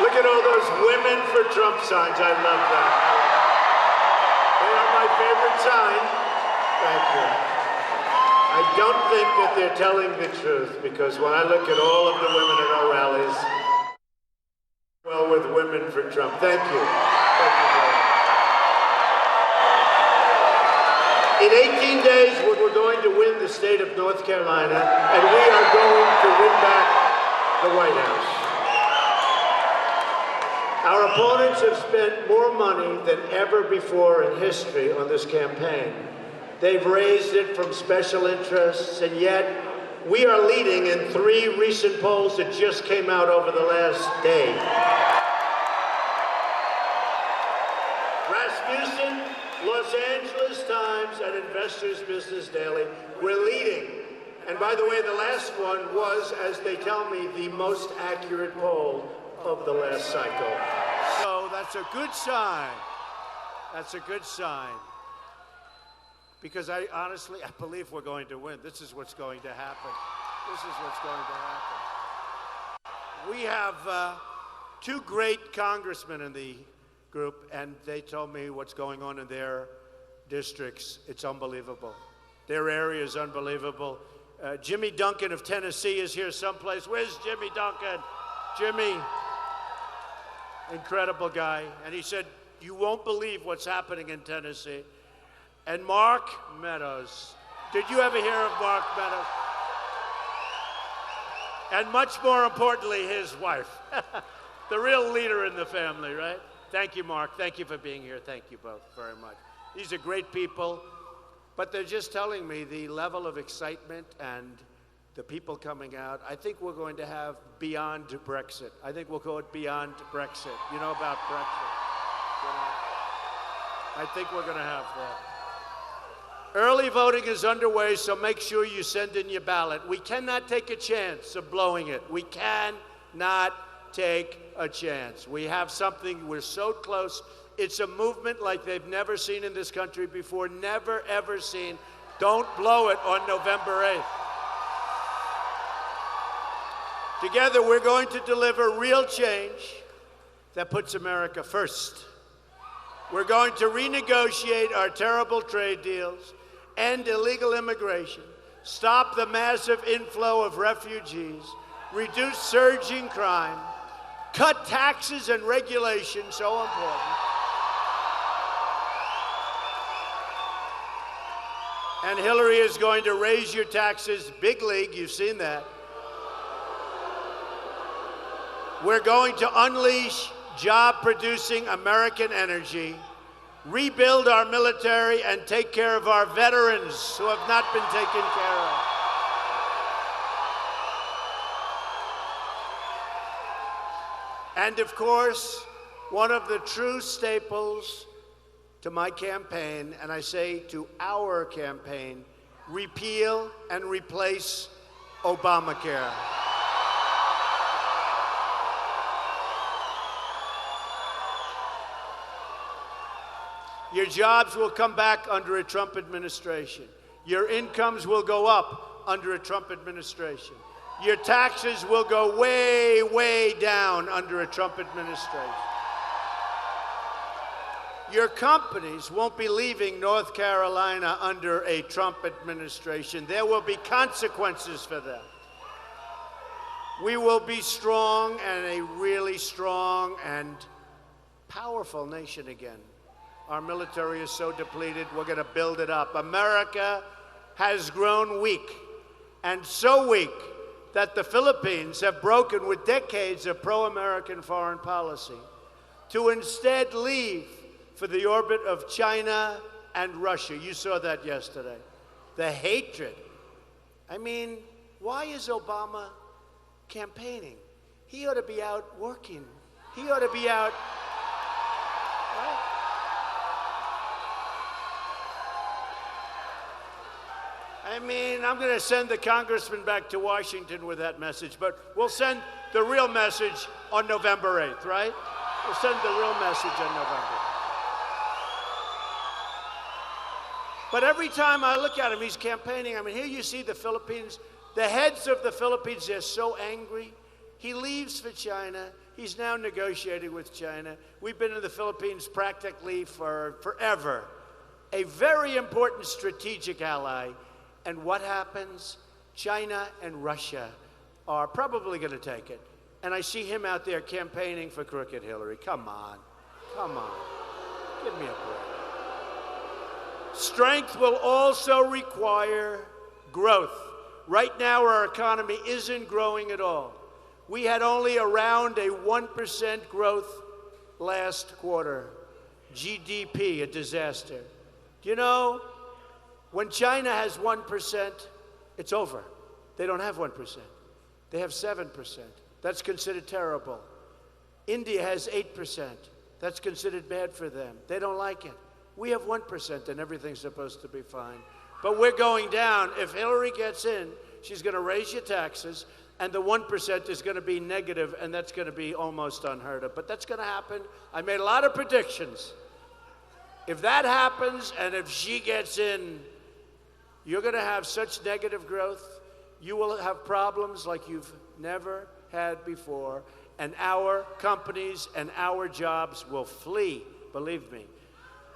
Look at all those women for Trump signs. I love that. They are my favorite sign. Thank you. I don't think that they're telling the truth, because when I look at all of the women at our rallies, well, with women for Trump. Thank you. Thank you very much. In 18 days, we're going to win the state of North Carolina, and we are going to win back the White House. Our opponents have spent more money than ever before in history on this campaign. They've raised it from special interests, and yet we are leading in 3 recent polls that just came out over the last day. Rasmussen, Los Angeles Times, and Investors Business Daily, we're leading. And by the way, the last one was, as they tell me, the most accurate poll of the last cycle. So that's a good sign. That's a good sign. Because I believe we're going to win. This is what's going to happen. This is what's going to happen. We have 2 great congressmen in the group, and they told me what's going on in their districts. It's unbelievable. Their area is unbelievable. Jimmy Duncan of Tennessee is here someplace. Where's Jimmy Duncan? Jimmy, incredible guy. And he said, you won't believe what's happening in Tennessee. And Mark Meadows. Did you ever hear of Mark Meadows? And much more importantly, his wife. The real leader in the family, right? Thank you, Mark. Thank you for being here. Thank you both very much. These are great people, but they're just telling me the level of excitement and the people coming out. I think we're going to have beyond Brexit. I think we'll go it beyond Brexit. You know about Brexit. You know? I think we're going to have that. Early voting is underway, so make sure you send in your ballot. We cannot take a chance of blowing it. We cannot take a chance. We have something, we're so close. It's a movement like they've never seen in this country before, never, ever seen. Don't blow it on November 8th. Together, we're going to deliver real change that puts America first. We're going to renegotiate our terrible trade deals, end illegal immigration, stop the massive inflow of refugees, reduce surging crime, cut taxes and regulations, so important. And Hillary is going to raise your taxes, big league, you've seen that. We're going to unleash job-producing American energy, rebuild our military, and take care of our veterans who have not been taken care of. And of course, one of the true staples to my campaign, and I say to our campaign, repeal and replace Obamacare. Your jobs will come back under a Trump administration. Your incomes will go up under a Trump administration. Your taxes will go way, way down under a Trump administration. Your companies won't be leaving North Carolina under a Trump administration. There will be consequences for them. We will be strong, and a really strong and powerful nation again. Our military is so depleted, we're going to build it up. America has grown weak, and so weak that the Philippines have broken with decades of pro-American foreign policy to instead leave for the orbit of China and Russia. You saw that yesterday. The hatred. I mean, why is Obama campaigning? He ought to be out working. He ought to be out, right? I mean, I'm going to send the congressman back to Washington with that message, but we'll send the real message on November 8th, right? We'll send the real message on November. But every time I look at him, he's campaigning. I mean, here you see the Philippines, the heads of the Philippines, they're so angry. He leaves for China. He's now negotiating with China. We've been in the Philippines practically for forever. A very important strategic ally. And what happens? China and Russia are probably going to take it. And I see him out there campaigning for crooked Hillary. Come on. Come on. Give me a break. Strength will also require growth. Right now, our economy isn't growing at all. We had only around a 1% growth last quarter. GDP, a disaster. You know, when China has 1%, it's over. They don't have 1%. They have 7%. That's considered terrible. India has 8%. That's considered bad for them. They don't like it. We have 1% and everything's supposed to be fine. But we're going down. If Hillary gets in, she's going to raise your taxes, and the 1% is going to be negative, and that's going to be almost unheard of. But that's going to happen. I made a lot of predictions. If that happens, and if she gets in, you're going to have such negative growth. You will have problems like you've never had before, and our companies and our jobs will flee, believe me.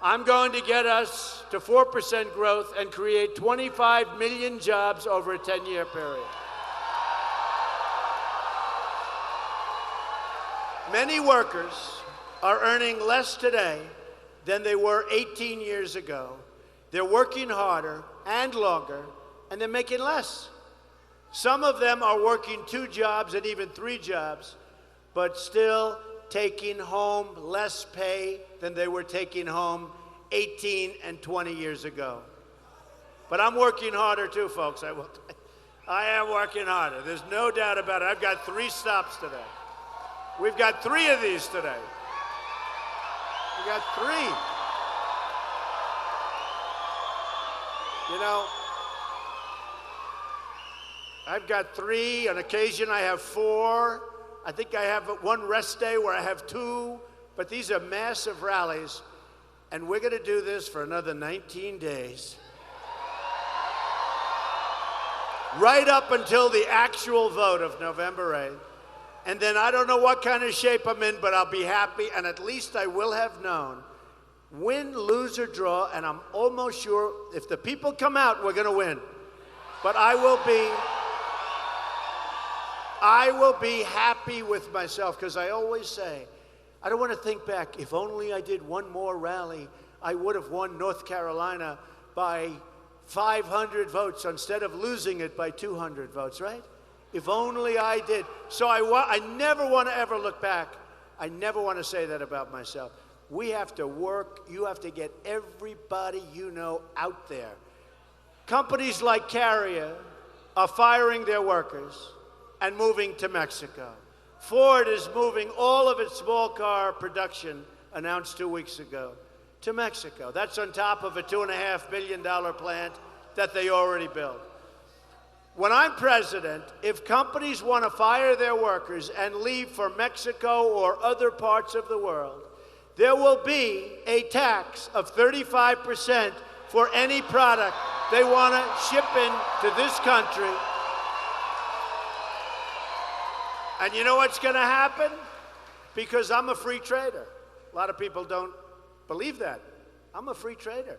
I'm going to get us to 4% growth and create 25 million jobs over a 10-year period. Many workers are earning less today than they were 18 years ago. They're working harder and longer, and they're making less. Some of them are working 2 jobs and even 3 jobs, but still taking home less pay than they were taking home 18 and 20 years ago. But I'm working harder too, folks. I am working harder. There's no doubt about it. I've got 3 stops today. We've got 3 of these today. We got 3. You know, I've got 3. On occasion, I have 4. I think I have 1 rest day where I have 2. But these are massive rallies. And we're going to do this for another 19 days. Right up until the actual vote of November 8th. And then I don't know what kind of shape I'm in, but I'll be happy. And at least I will have known. Win, lose, or draw. And I'm almost sure if the people come out, we're going to win. But I will be happy with myself, because I always say, I don't want to think back. If only I did 1 more rally, I would have won North Carolina by 500 votes instead of losing it by 200 votes, right? If only I did. So I never want to ever look back. I never want to say that about myself. We have to work. You have to get everybody you know out there. Companies like Carrier are firing their workers and moving to Mexico. Ford is moving all of its small car production, announced 2 weeks ago, to Mexico. That's on top of a $2.5 billion plant that they already built. When I'm president, if companies want to fire their workers and leave for Mexico or other parts of the world, there will be a tax of 35% for any product they want to ship into this country. And you know what's going to happen? Because I'm a free trader. A lot of people don't believe that. I'm a free trader.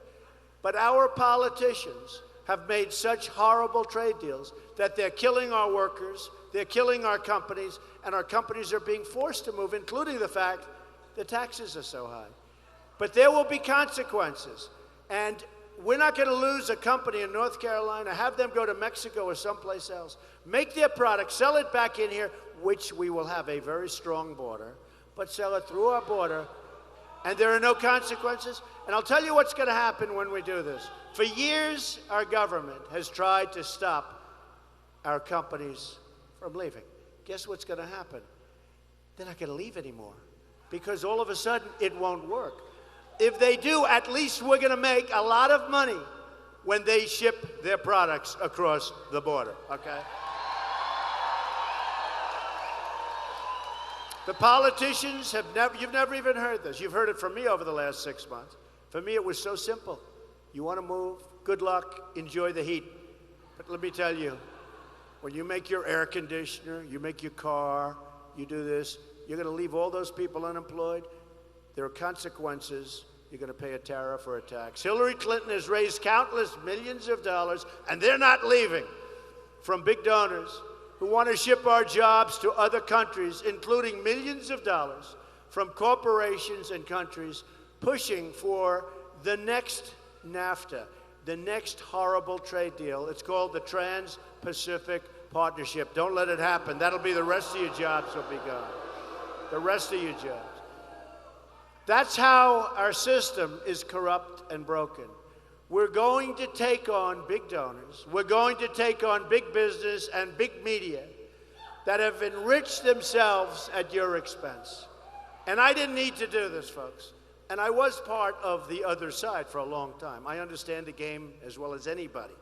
But our politicians have made such horrible trade deals that they're killing our workers, they're killing our companies, and our companies are being forced to move, including the fact the taxes are so high. But there will be consequences. And we're not going to lose a company in North Carolina, have them go to Mexico or someplace else, make their product, sell it back in here, which we will have a very strong border, but sell it through our border, and there are no consequences. And I'll tell you what's going to happen when we do this. For years, our government has tried to stop our companies from leaving. Guess what's going to happen? They're not going to leave anymore, because all of a sudden it won't work. If they do, at least we're going to make a lot of money when they ship their products across the border, okay? The politicians have you've never even heard this. You've heard it from me over the last 6 months. For me, it was so simple. You want to move? Good luck. Enjoy the heat. But let me tell you, when you make your air conditioner, you make your car, you do this, you're going to leave all those people unemployed. There are consequences. You're going to pay a tariff or a tax. Hillary Clinton has raised countless millions of dollars, and they're not leaving, from big donors who want to ship our jobs to other countries, including millions of dollars from corporations and countries pushing for the next NAFTA, the next horrible trade deal. It's called the Trans-Pacific Partnership. Don't let it happen. That'll be the rest of your jobs will be gone. The rest of your jobs. That's how our system is corrupt and broken. We're going to take on big donors. We're going to take on big business and big media that have enriched themselves at your expense. And I didn't need to do this, folks. And I was part of the other side for a long time. I understand the game as well as anybody,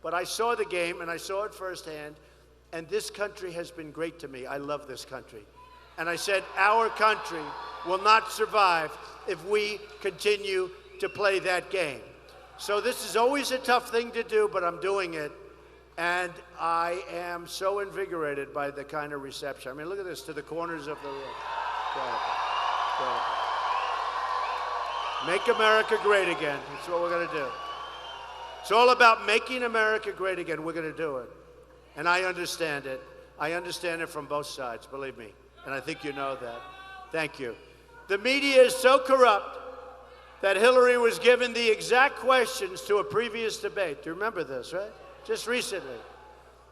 But I saw the game, and I saw it firsthand, and this country has been great to me. I love this country. And I said, our country will not survive if we continue to play that game. So this is always a tough thing to do, but I'm doing it. And I am so invigorated by the kind of reception. I mean, look at this, to the corners of the room. Make America great again. That's what we're going to do. It's all about making America great again. We're going to do it. And I understand it. I understand it from both sides, believe me. And I think you know that. Thank you. The media is so corrupt that Hillary was given the exact questions to a previous debate. Do you remember this, right? Just recently.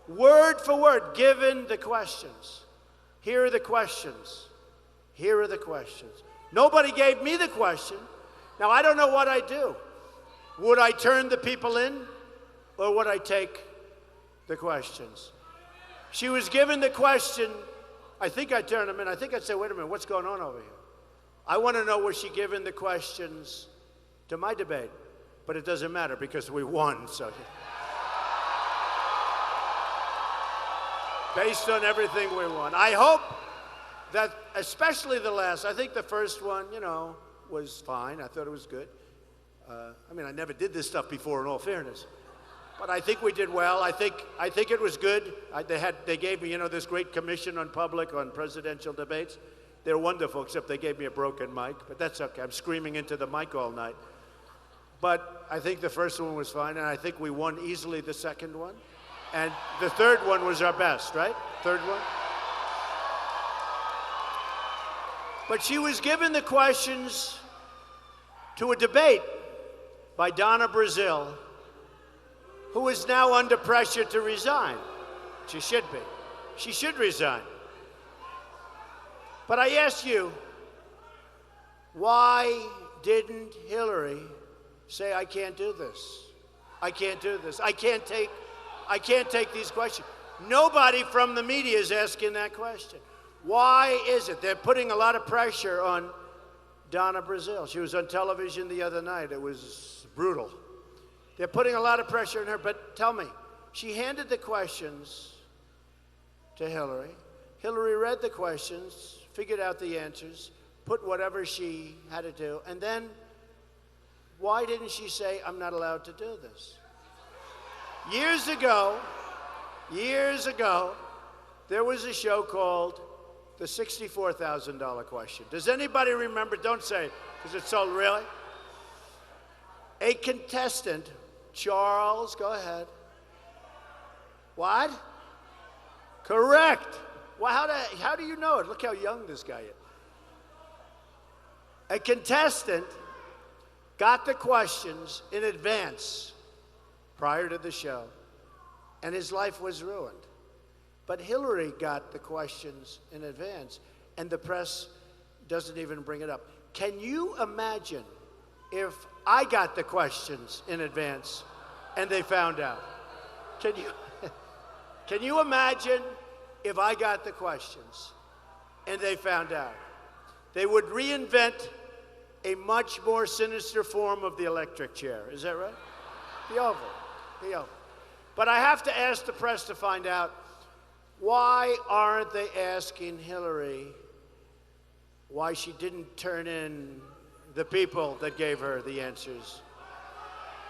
Word for word, given the questions. Here are the questions. Here are the questions. Nobody gave me the question. Now, I don't know what I'd do. Would I turn the people in, or would I take the questions? She was given the question. I think I'd turn them in. I think I'd say, wait a minute, what's going on over here? I want to know, was she given the questions to my debate? But it doesn't matter because we won. So, based on everything we won. I hope that, especially the last, I think the first one, was fine. I thought it was good. I mean, I never did this stuff before, in all fairness. But I think we did well. I think it was good. They gave me, this great commission on presidential debates. They're wonderful, except they gave me a broken mic. But that's okay. I'm screaming into the mic all night. But I think the first one was fine, and I think we won easily the second one. And the third one was our best, right? Third one. But she was given the questions to a debate by Donna Brazile, who is now under pressure to resign. She should be. She should resign. But I ask you, why didn't Hillary say, I can't do this? I can't do this. I can't take these questions. Nobody from the media is asking that question. Why is it? They're putting a lot of pressure on Donna Brazile. She was on television the other night. It was brutal. They're putting a lot of pressure on her, but tell me, she handed the questions to Hillary. Hillary read the questions, figured out the answers, put whatever she had to do, and then why didn't she say, I'm not allowed to do this? Years ago, there was a show called The $64,000 Question. Does anybody remember? Don't say it, because it's so really. A contestant, Charles, go ahead. What? Correct. Well, how do you know it? Look how young this guy is. A contestant got the questions in advance prior to the show, and his life was ruined. But Hillary got the questions in advance, and the press doesn't even bring it up. Can you imagine if I got the questions in advance and they found out? Can you imagine if I got the questions and they found out? They would reinvent a much more sinister form of the electric chair. Is that right? The oval. But I have to ask the press to find out, why aren't they asking Hillary why she didn't turn in the people that gave her the answers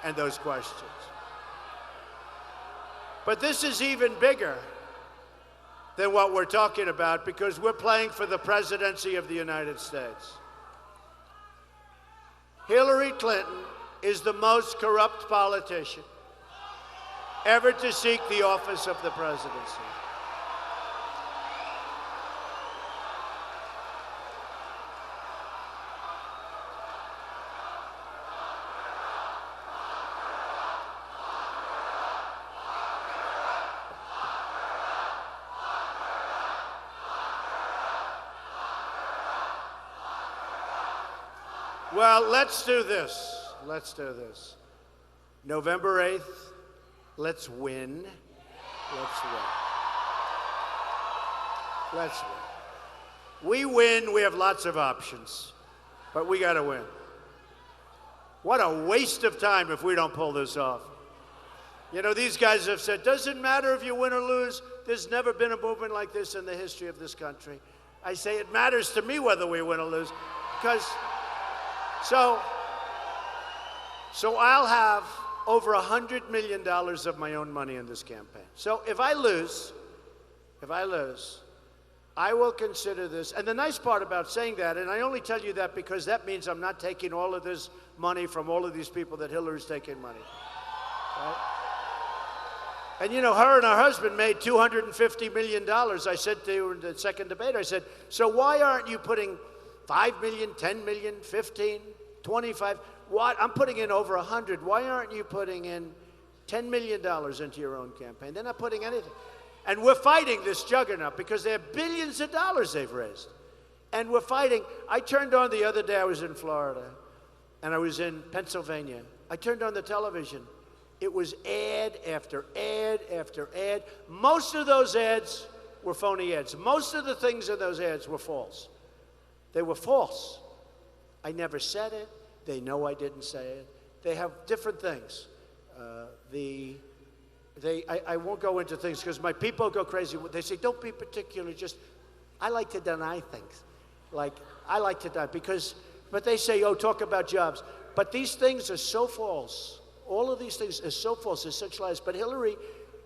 and those questions? But this is even bigger than what we're talking about because we're playing for the presidency of the United States. Hillary Clinton is the most corrupt politician ever to seek the office of the presidency. Well, let's do this. Let's do this. November 8th, let's win. Let's win. Let's win. We win, we have lots of options, but we got to win. What a waste of time if we don't pull this off. You know, these guys have said, doesn't matter if you win or lose. There's never been a movement like this in the history of this country. I say it matters to me whether we win or lose, because So I'll have over $100 million of my own money in this campaign. So if I lose, I will consider this. And the nice part about saying that, and I only tell you that because that means I'm not taking all of this money from all of these people that Hillary's taking money. Right? And you know, her and her husband made $250 million. I said to you in the second debate, I said, so why aren't you putting 5 million, 10 million, 15, 25? What? I'm putting in over 100. Why aren't you putting in $10 million into your own campaign? They're not putting anything. And we're fighting this juggernaut because they have billions of dollars they've raised. And we're fighting. I turned on the other day, I was in Florida, and I was in Pennsylvania. I turned on the television. It was ad after ad after ad. Most of those ads were phony ads. Most of the things in those ads were false. They were false. I never said it. They know I didn't say it. They have different things. I won't go into things because my people go crazy. They say, don't be particular. Just, I like to deny things. Like, I like to deny but they say, oh, talk about jobs. But these things are so false. All of these things are so false. They're such lies. But Hillary,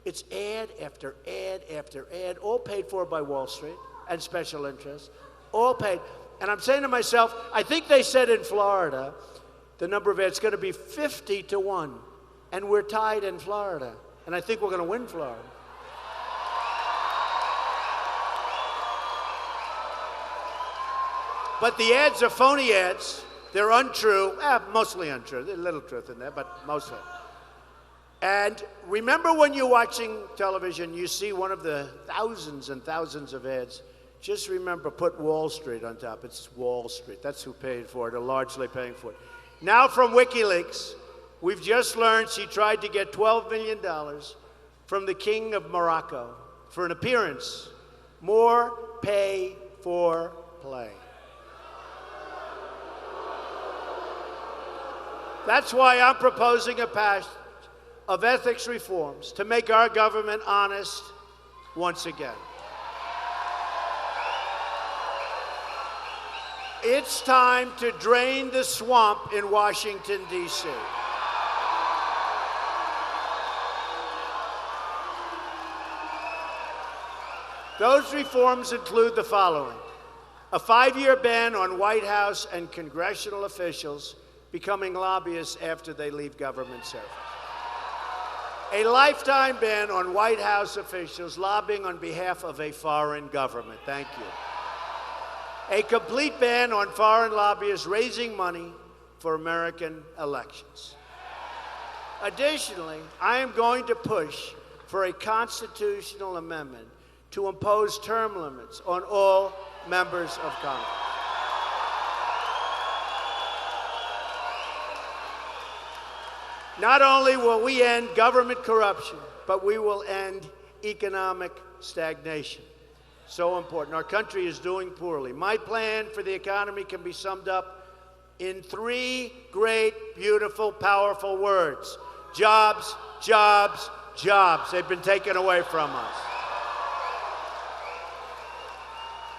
it's ad after ad after ad, all paid for by Wall Street and special interests, all paid. And I'm saying to myself, I think they said in Florida, the number of ads is going to be 50-1, and we're tied in Florida. And I think we're going to win Florida. But the ads are phony ads. They're untrue. Mostly untrue. There's a little truth in there, but mostly. And remember when you're watching television, you see one of the thousands and thousands of ads. Just remember, put Wall Street on top. It's Wall Street. That's who paid for it, or largely paying for it. Now from WikiLeaks, we've just learned she tried to get $12 million from the King of Morocco for an appearance. More pay for play. That's why I'm proposing a pact of ethics reforms to make our government honest once again. It's time to drain the swamp in Washington, D.C. Those reforms include the following: a 5-year ban on White House and congressional officials becoming lobbyists after they leave government service. A lifetime ban on White House officials lobbying on behalf of a foreign government. Thank you. A complete ban on foreign lobbyists raising money for American elections. Additionally, I am going to push for a constitutional amendment to impose term limits on all members of Congress. Not only will we end government corruption, but we will end economic stagnation. So important. Our country is doing poorly. My plan for the economy can be summed up in 3 great, beautiful, powerful words: jobs, jobs, jobs. They've been taken away from us.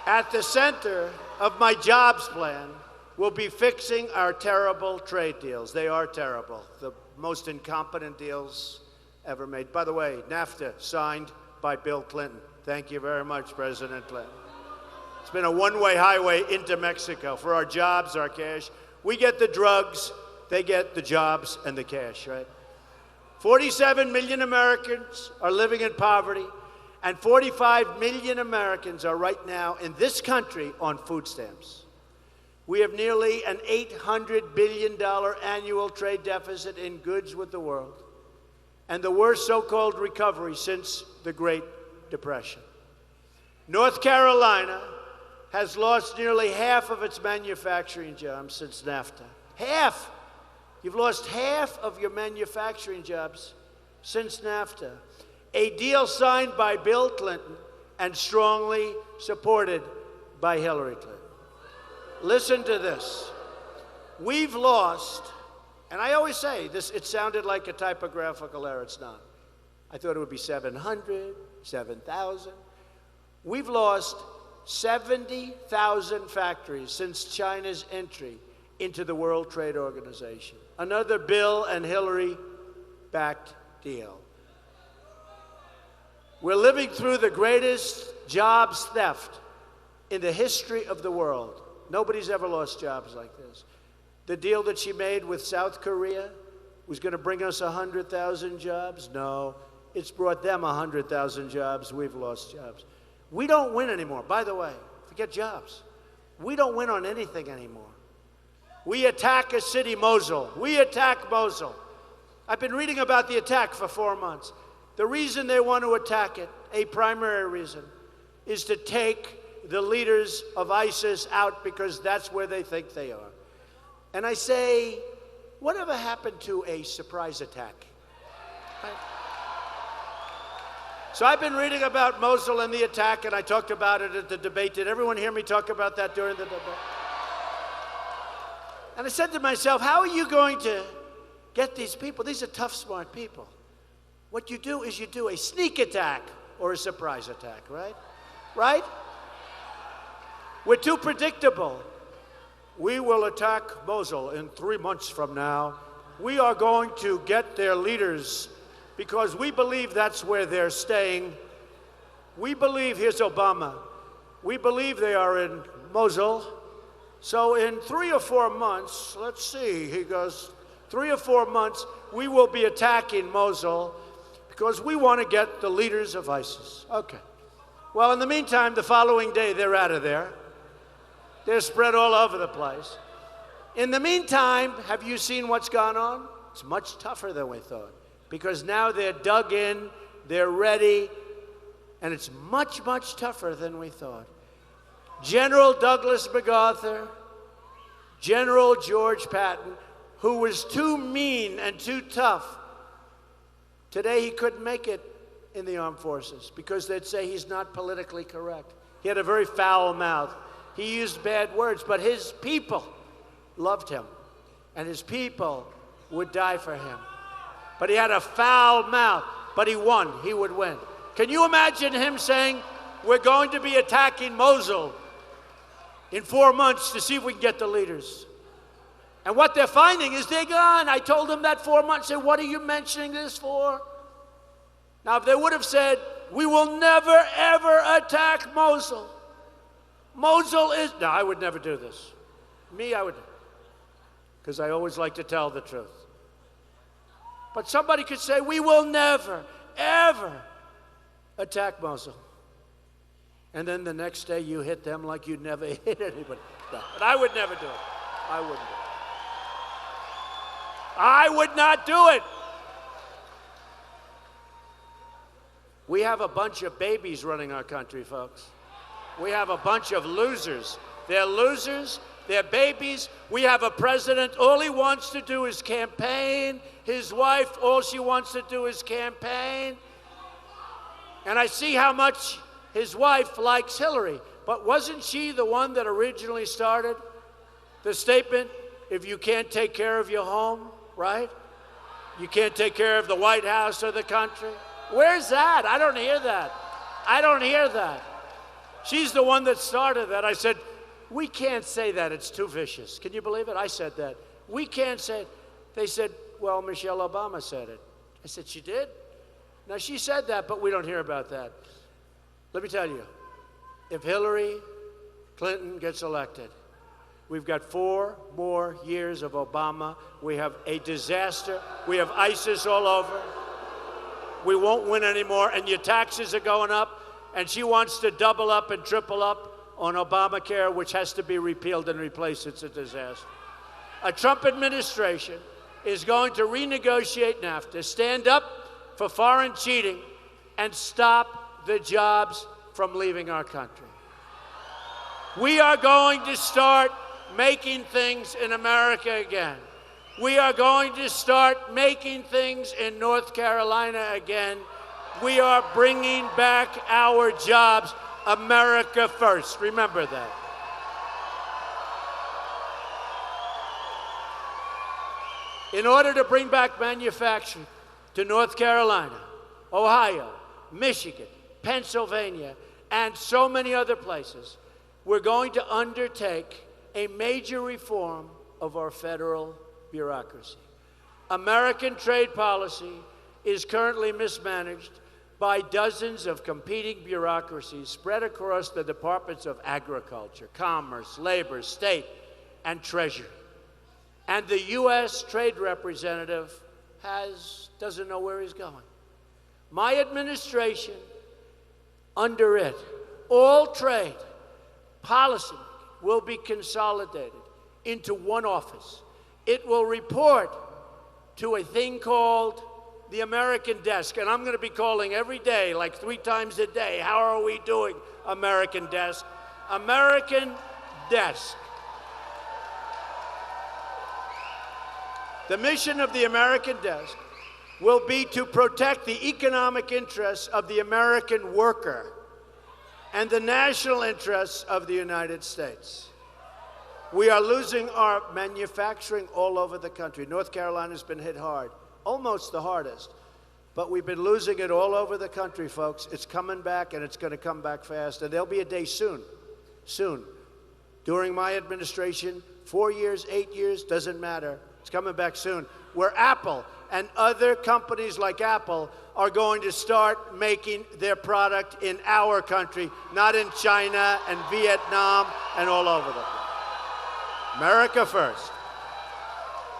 At the center of my jobs plan will be fixing our terrible trade deals. They are terrible. The most incompetent deals ever made. By the way, NAFTA signed by Bill Clinton. Thank you very much, President Clinton. It's been a one-way highway into Mexico for our jobs, our cash. We get the drugs, they get the jobs and the cash, right? 47 million Americans are living in poverty, and 45 million Americans are right now in this country on food stamps. We have nearly an $800 billion annual trade deficit in goods with the world, and the worst so-called recovery since the Great Depression. North Carolina has lost nearly half of its manufacturing jobs since NAFTA. Half! You've lost half of your manufacturing jobs since NAFTA. A deal signed by Bill Clinton and strongly supported by Hillary Clinton. Listen to this. We've lost, and I always say this, it sounded like a typographical error. It's not. I thought it would be 700, 7,000. We've lost 70,000 factories since China's entry into the World Trade Organization. Another Bill and Hillary-backed deal. We're living through the greatest jobs theft in the history of the world. Nobody's ever lost jobs like this. The deal that she made with South Korea was going to bring us 100,000 jobs. No, it's brought them 100,000 jobs. We've lost jobs. We don't win anymore. By the way, forget jobs. We don't win on anything anymore. We attack a city, Mosul. We attack Mosul. I've been reading about the attack for 4 months. The reason they want to attack it, a primary reason, is to take the leaders of ISIS out because that's where they think they are. And I say, whatever happened to a surprise attack? Right? So I've been reading about Mosul and the attack, and I talked about it at the debate. Did everyone hear me talk about that during the debate? And I said to myself, how are you going to get these people? These are tough, smart people. What you do is you do a sneak attack or a surprise attack, right? Right? We're too predictable. We will attack Mosul in 3 months from now. We are going to get their leaders because we believe that's where they're staying. We believe, here's Obama, we believe they are in Mosul. So in 3 or 4 months, let's see, he goes, 3 or 4 months, we will be attacking Mosul because we want to get the leaders of ISIS. Okay. Well, in the meantime, the following day, they're out of there. They're spread all over the place. In the meantime, have you seen what's gone on? It's much tougher than we thought because now they're dug in, they're ready, and it's much, much tougher than we thought. General Douglas MacArthur, General George Patton, who was too mean and too tough, today he couldn't make it in the armed forces because they'd say he's not politically correct. He had a very foul mouth. He used bad words, but his people loved him, and his people would die for him. But he had a foul mouth, but he won. He would win. Can you imagine him saying, we're going to be attacking Mosul in 4 months to see if we can get the leaders? And what they're finding is they're gone. I told them that 4 months. I said, what are you mentioning this for? Now, if they would have said, we will never, ever attack Mosul. Mosul is, no, I would never do this. Me, I would, because I always like to tell the truth. But somebody could say, we will never, ever attack Mosul. And then the next day you hit them like you'd never hit anybody. No, but I would never do it. I wouldn't do it. I would not do it. We have a bunch of babies running our country, folks. We have a bunch of losers. They're losers. They're babies. We have a president, all he wants to do is campaign. His wife, all she wants to do is campaign. And I see how much his wife likes Hillary. But wasn't she the one that originally started the statement, if you can't take care of your home, right? You can't take care of the White House or the country? Where's that? I don't hear that. I don't hear that. She's the one that started that. I said, we can't say that. It's too vicious. Can you believe it? I said that. We can't say it. They said, well, Michelle Obama said it. I said, she did? Now, she said that, but we don't hear about that. Let me tell you, if Hillary Clinton gets elected, we've got 4 more years of Obama. We have a disaster. We have ISIS all over. We won't win anymore, and your taxes are going up, and she wants to double up and triple up on Obamacare, which has to be repealed and replaced. It's a disaster. A Trump administration is going to renegotiate NAFTA, stand up for foreign cheating, and stop the jobs from leaving our country. We are going to start making things in America again. We are going to start making things in North Carolina again. We are bringing back our jobs. America first. Remember that. In order to bring back manufacturing to North Carolina, Ohio, Michigan, Pennsylvania, and so many other places, we're going to undertake a major reform of our federal bureaucracy. American trade policy is currently mismanaged by dozens of competing bureaucracies spread across the departments of agriculture, commerce, labor, state, and treasury. And the U.S. trade representative doesn't know where he's going. My administration, under it, all trade policy will be consolidated into one office. It will report to a thing called the American Desk, and I'm going to be calling every day, like 3 times a day. How are we doing, American Desk? American Desk. The mission of the American Desk will be to protect the economic interests of the American worker and the national interests of the United States. We are losing our manufacturing all over the country. North Carolina's been hit hard, almost the hardest. But we've been losing it all over the country, folks. It's coming back, and it's going to come back fast. And there'll be a day soon, during my administration, 4 years, 8 years, doesn't matter. It's coming back soon, where Apple and other companies like Apple are going to start making their product in our country, not in China and Vietnam and all over the place. America first.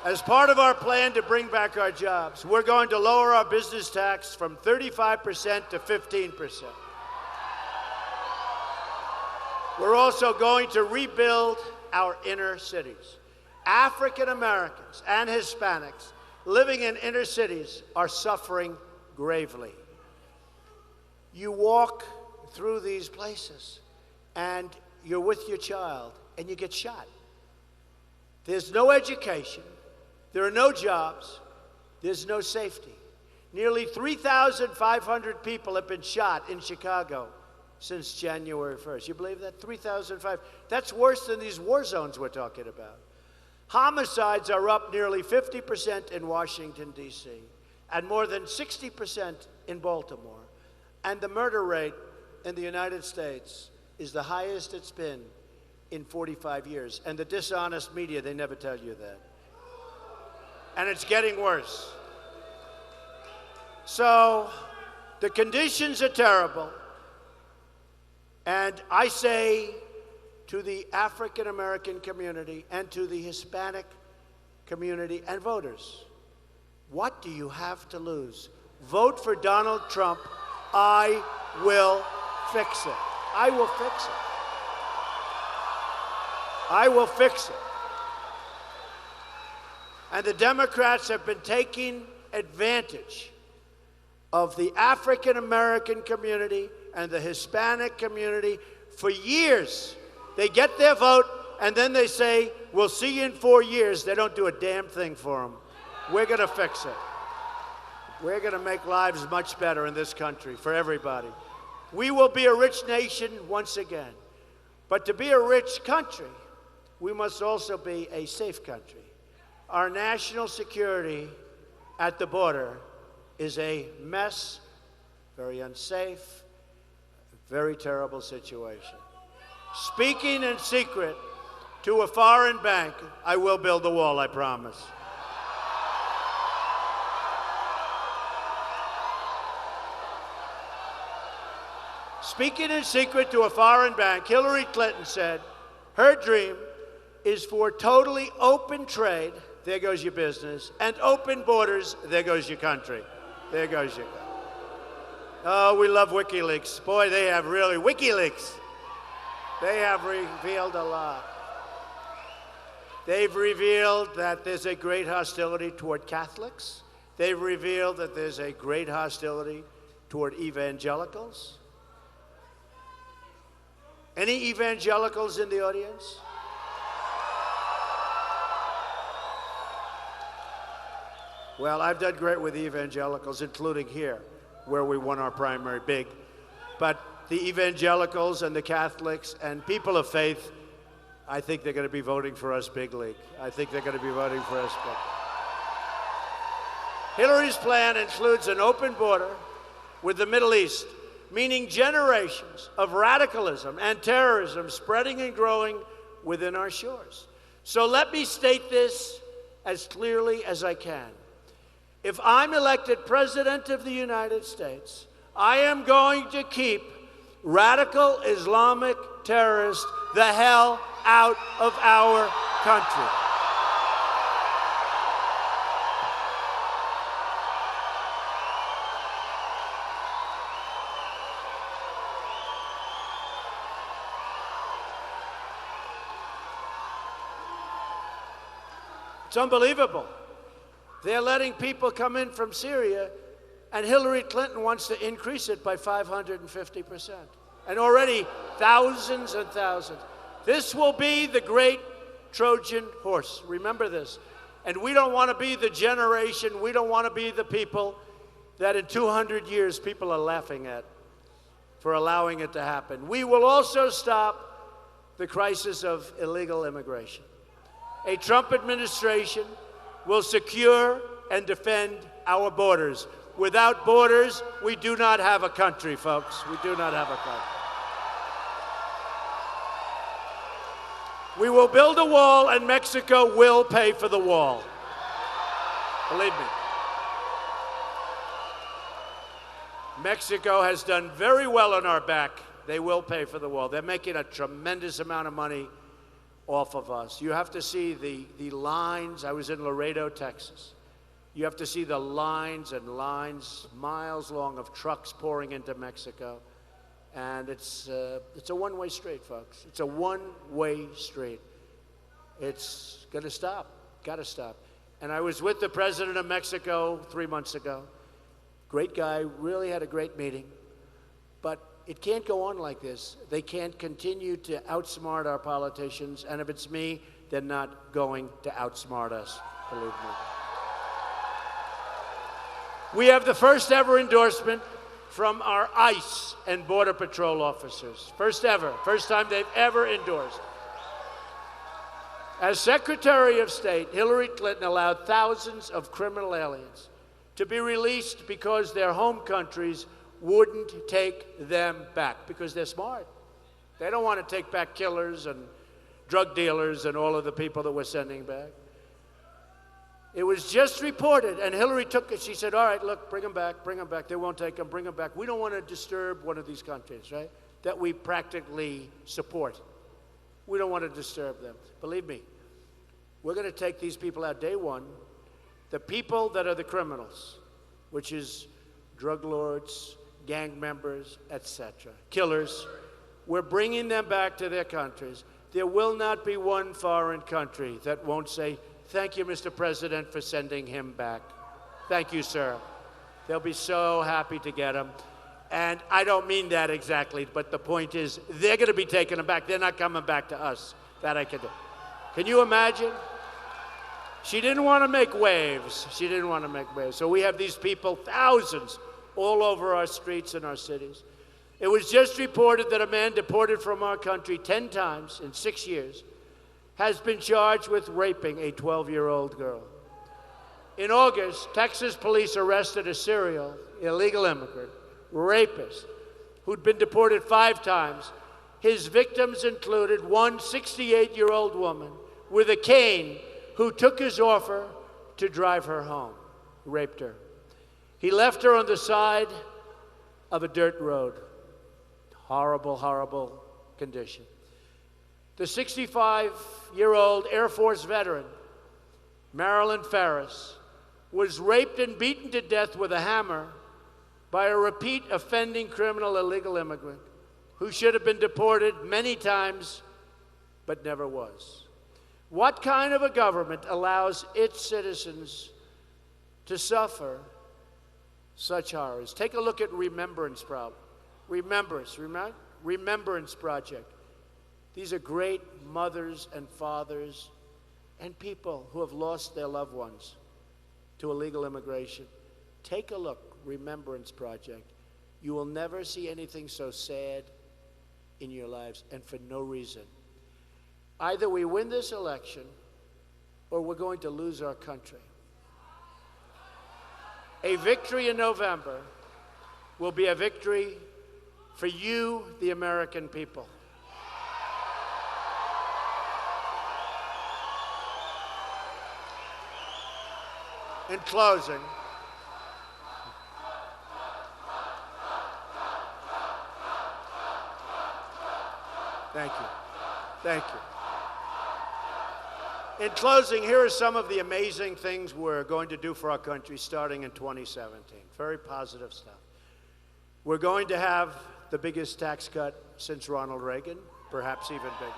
As part of our plan to bring back our jobs, we're going to lower our business tax from 35% to 15%. We're also going to rebuild our inner cities. African Americans and Hispanics living in inner cities are suffering gravely. You walk through these places and you're with your child and you get shot. There's no education, there are no jobs, there's no safety. Nearly 3,500 people have been shot in Chicago since January 1st. You believe that? 3,500. That's worse than these war zones we're talking about. Homicides are up nearly 50% in Washington, D.C., and more than 60% in Baltimore. And the murder rate in the United States is the highest it's been in 45 years. And the dishonest media, they never tell you that. And it's getting worse. So the conditions are terrible. And I say to the African American community and to the Hispanic community and voters, what do you have to lose? Vote for Donald Trump. I will fix it. I will fix it. I will fix it. And the Democrats have been taking advantage of the African American community and the Hispanic community for years. They get their vote, and then they say, we'll see you in 4 years. They don't do a damn thing for them. We're going to fix it. We're going to make lives much better in this country for everybody. We will be a rich nation once again. But to be a rich country, we must also be a safe country. Our national security at the border is a mess, very unsafe, very terrible situation. Speaking in secret to a foreign bank, I will build the wall, I promise. Speaking in secret to a foreign bank, Hillary Clinton said her dream is for totally open trade, there goes your business, and open borders, there goes your country. There goes your country. Oh, we love WikiLeaks. Boy, they have really, WikiLeaks. They have revealed a lot. They've revealed that there's a great hostility toward Catholics. They've revealed that there's a great hostility toward evangelicals. Any evangelicals in the audience? Well, I've done great with evangelicals, including here, where we won our primary big. But the evangelicals and the Catholics and people of faith, I think they're going to be voting for us big league. I think they're going to be voting for us big. Hillary's plan includes an open border with the Middle East, meaning generations of radicalism and terrorism spreading and growing within our shores. So let me state this as clearly as I can. If I'm elected President of the United States, I am going to keep radical Islamic terrorists the hell out of our country. It's unbelievable. They're letting people come in from Syria, and Hillary Clinton wants to increase it by 550%. And already thousands and thousands. This will be the great Trojan horse. Remember this. And we don't want to be the generation, we don't want to be the people that in 200 years people are laughing at for allowing it to happen. We will also stop the crisis of illegal immigration. A Trump administration will secure and defend our borders. Without borders, we do not have a country, folks. We do not have a country. We will build a wall, and Mexico will pay for the wall. Believe me. Mexico has done very well on our back. They will pay for the wall. They're making a tremendous amount of money off of us. You have to see the lines. I was in Laredo, Texas. You have to see the lines and lines, miles long, of trucks pouring into Mexico. And it's a one-way street, folks. It's a one-way street. It's going to stop. Got to stop. And I was with the president of Mexico 3 months ago. Great guy, really had a great meeting. But it can't go on like this. They can't continue to outsmart our politicians. And if it's me, they're not going to outsmart us, believe me. We have the first ever endorsement from our ICE and Border Patrol officers. First ever. First time they've ever endorsed. As Secretary of State, Hillary Clinton allowed thousands of criminal aliens to be released because their home countries wouldn't take them back, because they're smart. They don't want to take back killers and drug dealers and all of the people that we're sending back. It was just reported, and Hillary took it. She said, all right, look, bring them back, bring them back. They won't take them, bring them back. We don't want to disturb one of these countries, right, that we practically support. We don't want to disturb them. Believe me, we're going to take these people out day one. The people that are the criminals, which is drug lords, gang members, etc., killers, we're bringing them back to their countries. There will not be one foreign country that won't say, thank you, Mr. President, for sending him back. Thank you, sir. They'll be so happy to get him. And I don't mean that exactly, but the point is they're going to be taking him back. They're not coming back to us. That I can do. Can you imagine? She didn't want to make waves. She didn't want to make waves. So we have these people, thousands, all over our streets and our cities. It was just reported that a man deported from our country 10 times in 6 years has been charged with raping a 12-year-old girl. In August, Texas police arrested a serial illegal immigrant, rapist, who'd been deported 5 times. His victims included one 68-year-old woman with a cane who took his offer to drive her home, raped her. He left her on the side of a dirt road, Horrible, horrible condition. The 65-year-old Air Force veteran, Marilyn Ferris, was raped and beaten to death with a hammer by a repeat offending criminal illegal immigrant who should have been deported many times but never was. What kind of a government allows its citizens to suffer such horrors? Take a look at Remembrance Project. These are great mothers and fathers and people who have lost their loved ones to illegal immigration. Take a look, Remembrance Project. You will never see anything so sad in your lives, and for no reason. Either we win this election or we're going to lose our country. A victory in November will be a victory for you, the American people. In closing, thank you. Thank you. In closing, here are some of the amazing things we're going to do for our country starting in 2017. Very positive stuff. We're going to have the biggest tax cut since Ronald Reagan, perhaps even bigger.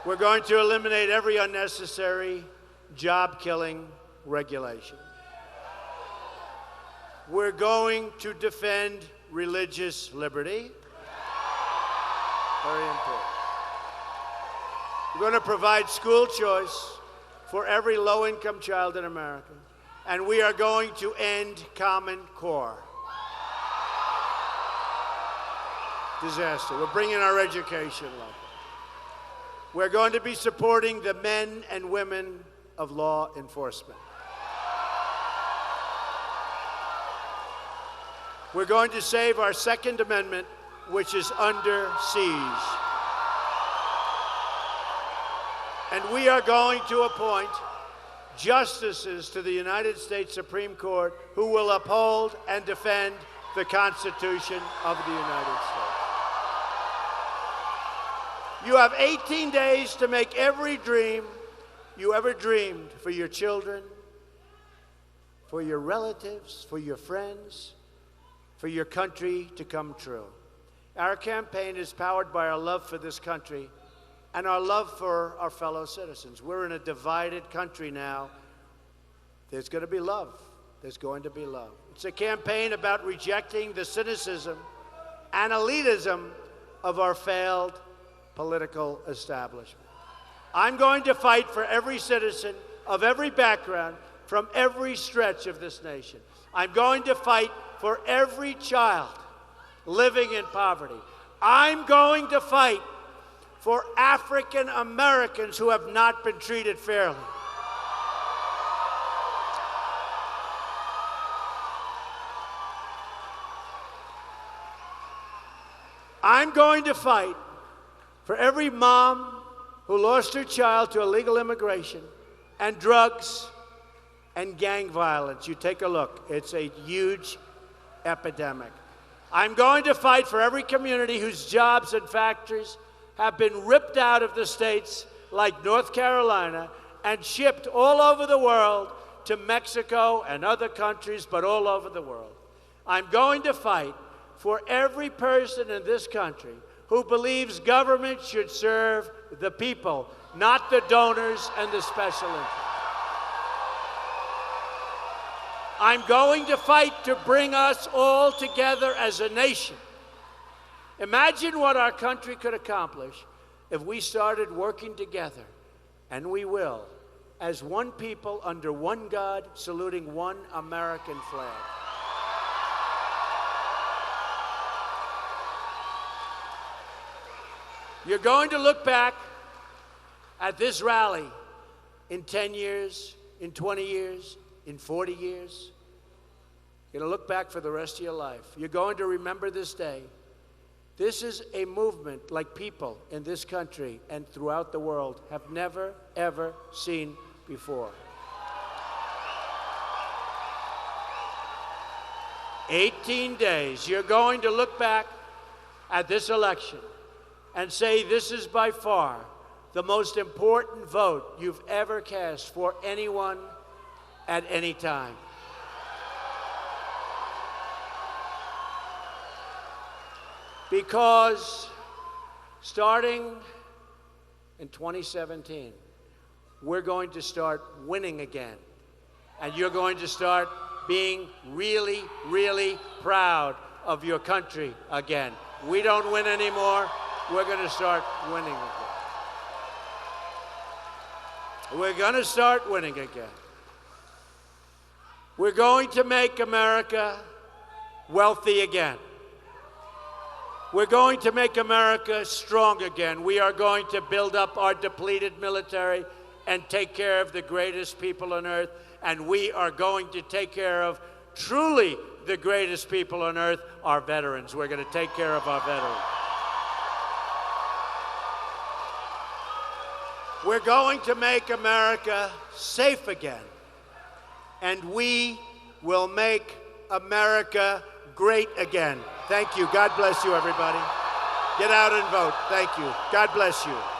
We're going to eliminate every unnecessary job-killing regulation. We're going to defend religious liberty. Very important. We're going to provide school choice for every low-income child in America. And we are going to end Common Core. Disaster. We're bringing our education level. We're going to be supporting the men and women of law enforcement. We're going to save our Second Amendment, which is under siege. And we are going to appoint justices to the United States Supreme Court who will uphold and defend the Constitution of the United States. You have 18 days to make every dream you ever dreamed for your children, for your relatives, for your friends, for your country to come true. Our campaign is powered by our love for this country and our love for our fellow citizens. We're in a divided country now. There's going to be love. There's going to be love. It's a campaign about rejecting the cynicism and elitism of our failed political establishment. I'm going to fight for every citizen of every background from every stretch of this nation. I'm going to fight for every child living in poverty. I'm going to fight for African Americans who have not been treated fairly. I'm going to fight for every mom who lost her child to illegal immigration and drugs and gang violence. You take a look. It's a huge epidemic. I'm going to fight for every community whose jobs and factories have been ripped out of the states like North Carolina and shipped all over the world to Mexico and other countries, but all over the world. I'm going to fight for every person in this country who believes government should serve the people, not the donors and the special interests. I'm going to fight to bring us all together as a nation. Imagine what our country could accomplish if we started working together, and we will, as one people under one God, saluting one American flag. You're going to look back at this rally in 10 years, in 20 years, in 40 years. You're going to look back for the rest of your life. You're going to remember this day. This is a movement like people in this country and throughout the world have never, ever seen before. 18 days. You're going to look back at this election and say this is by far the most important vote you've ever cast for anyone at any time. Because starting in 2017, we're going to start winning again. And you're going to start being really, really proud of your country again. We don't win anymore. We're going to start winning again. We're going to start winning again. We're going to make America wealthy again. We're going to make America strong again. We are going to build up our depleted military and take care of the greatest people on earth. And we are going to take care of truly the greatest people on earth, our veterans. We're going to take care of our veterans. We're going to make America safe again. And we will make America great again. Thank you. God bless you, everybody. Get out and vote. Thank you. God bless you.